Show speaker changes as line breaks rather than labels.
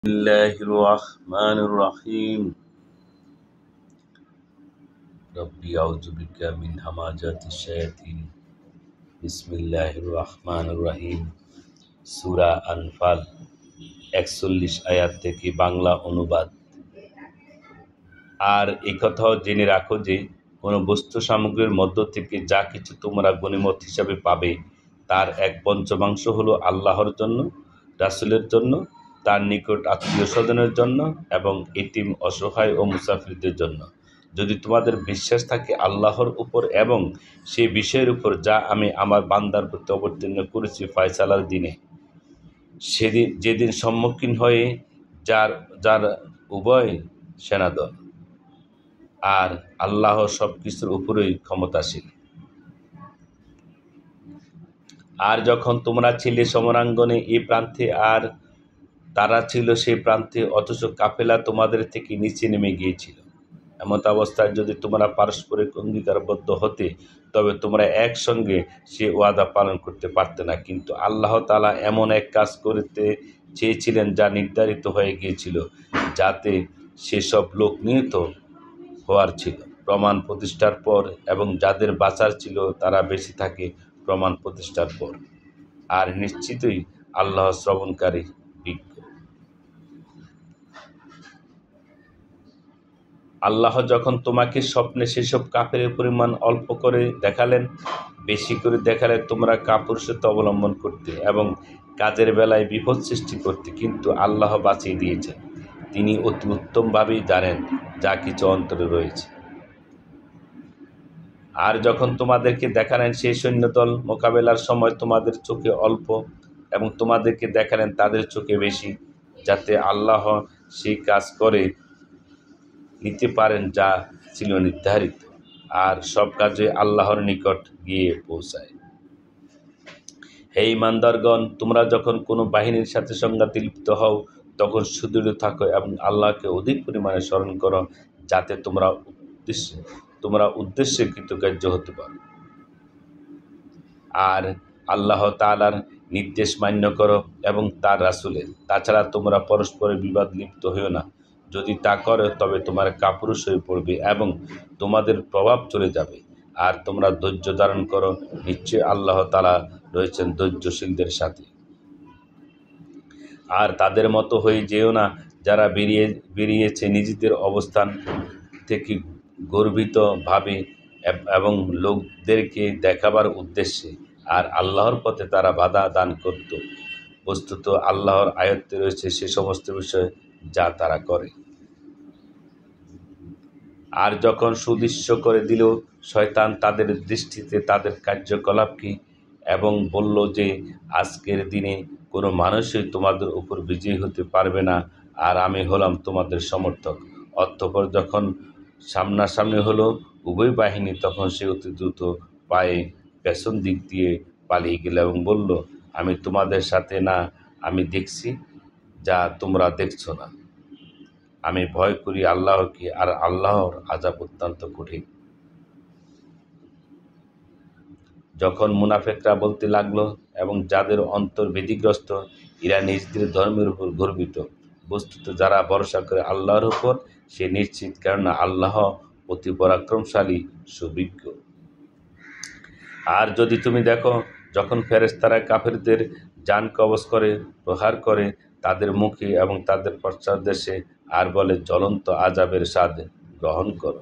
বিসমিল্লাহির রহমানির রহিম। রব্বি আউযু বিকা মিন হামাযাতিশ শায়াতিন। বিসমিল্লাহির রহমানির রহিম। সূরা আনফাল ৪১ আয়াত থেকে বাংলা অনুবাদ। আর এই কথাও জেনে রাখো যে কোনো বস্তু সামগ্রীর মধ্য থেকে যা কিছু তোমরা গনিমত হিসাবে পাবে তার ১/৫ হলো আল্লাহর জন্য, রাসূলের জন্য, তার নিকট আত্মীয় স্বজনের জন্য এবং এতিম, অসহায় ও মুসাফিরদের জন্য। যদি তোমাদের বিশ্বাস থাকে আল্লাহর উপর এবং সেই বিষয়ের উপর যা আমি আমার বান্দার প্রতি অবতীর্ণ করেছি ফয়সালার দিনে, যেদিন সম্মুখীন হয়ে যার যার উভয় সেনাদল। আর আল্লাহ সব কিছুর উপরেই ক্ষমতাশীল। আর যখন তোমরা ছিলে সমরাঙ্গনে এই প্রান্তে আর তারা ছিল সেই প্রান্তে, অথচ কাফেলা তোমাদের থেকে নিচে নেমে গিয়েছিল, এমত অবস্থায় যদি তোমরা পারস্পরিক অঙ্গীকারবদ্ধ হতে তবে তোমরা একসঙ্গে সে ওয়াদা পালন করতে পারতে না। কিন্তু আল্লাহ তাআলা এমন এক কাজ করতে চেয়েছিলেন যা নির্ধারিত হয়ে গিয়েছিল, যাতে সেসব লোক নিহত হওয়ার ছিল প্রমাণ প্রতিষ্ঠার পর, এবং যাদের বাঁচার ছিল তারা বেঁচে থাকে প্রমাণ প্রতিষ্ঠার পর। আর নিশ্চিতই আল্লাহ শ্রবণকারী, বিজ্ঞ। আল্লাহ যখন তোমাকে স্বপ্নে সেসব কাফেরের পরিমাণ অল্প করে দেখালেন, বেশি করে দেখালে তোমরা কাপুরুষত্ব অবলম্বন করতে এবং কাজের বেলায় বিপদ সৃষ্টি করতে, কিন্তু আল্লাহ বাঁচিয়ে দিয়েছেন। তিনি অতি উত্তমভাবেই জানেন যা কিছু অন্তরে রয়েছে। আর যখন তোমাদেরকে দেখালেন সেই সৈন্যদল মোকাবেলার সময় তোমাদের চোখে অল্প এবং তোমাদেরকে দেখালেন তাদের চোখে বেশি, যাতে আল্লাহ সেই কাজ করে নিতে পারেন যা ছিল নির্ধারিত, আর সব কাজে আল্লাহর নিকট গিয়ে পৌঁছায়। হে ঈমানদারগণ, তোমরা যখন কোনো বাহিনীর সাথে সংঘাতে লিপ্ত হও তখন সুদৃঢ় থাকো এবং আল্লাহকে অধিক পরিমাণে স্মরণ করো, যাতে তোমরা উদ্দেশ্যে কৃতকার্য হতে পারো। আর আল্লাহ তাআলার নির্দেশ মান্য করো এবং তার রাসূলের। তাছাড়া তোমরা পরস্পরের বিবাদ লিপ্ত হইও না। যদি তা করো তবে তোমরা কাপুরুষ হয়ে পড়বে এবং তোমাদের প্রভাব চলে যাবে। আর তোমরা ধৈর্য ধারণ করো, নিশ্চয়ই আল্লাহ তাআলা রয়েছেন ধৈর্যশীলদের সাথে। আর তাদের মতো হয়ে যেও না যারা বেরিয়েছে নিজেদের অবস্থান থেকে গর্বিত ভাবে এবং লোকদেরকে দেখাবার উদ্দেশ্যে, আর আল্লাহর পথে তারা বাধা দান করত। বস্তুত আল্লাহর আয়ত্তে রয়েছে সে সমস্ত বিষয় যা তারা করে। আর যখন সুদৃশ্য করে দিল শয়তান তাদের দৃষ্টিতে তাদের কার্যকলাপকে এবং বলল যে আজকের দিনে কোনো মানুষই তোমাদের উপর বিজয়ী হতে পারবে না, আর আমি হলাম তোমাদের সমর্থক। অতঃপর যখন সামনাসামনি হলো উভয় বাহিনী, তখন সে অতি দ্রুত পায়ে পেছন দিক দিয়ে পালিয়ে গেল এবং বলল, আমি তোমাদের সাথে না, আমি দেখছি যা তোমরা দেখছো না। আমি ভয় করি আল্লাহকে, আর আল্লাহর আযাব অত্যন্ত কঠিন। যখন মুনাফিকরা বলতে লাগলো এবং যাদের অন্তর ভীতিগ্রস্ত, এরা নিজেদের ধর্মের উপর গর্বিত। বস্তুত যারা ভরসা করে আল্লাহর উপর সে নিশ্চিত, কেননা আল্লাহ অতি পরাক্রমশালী, সুবিজ্ঞ। আর যদি তুমি দেখো যখন ফেরেশতারা কাফিরদের জান কবজ করে প্রহার করে তাদের মুখে এবং তাদের পশ্চাৎদেশে, আর বলে জ্বলন্ত আযাবের স্বাদ গ্রহণ করো।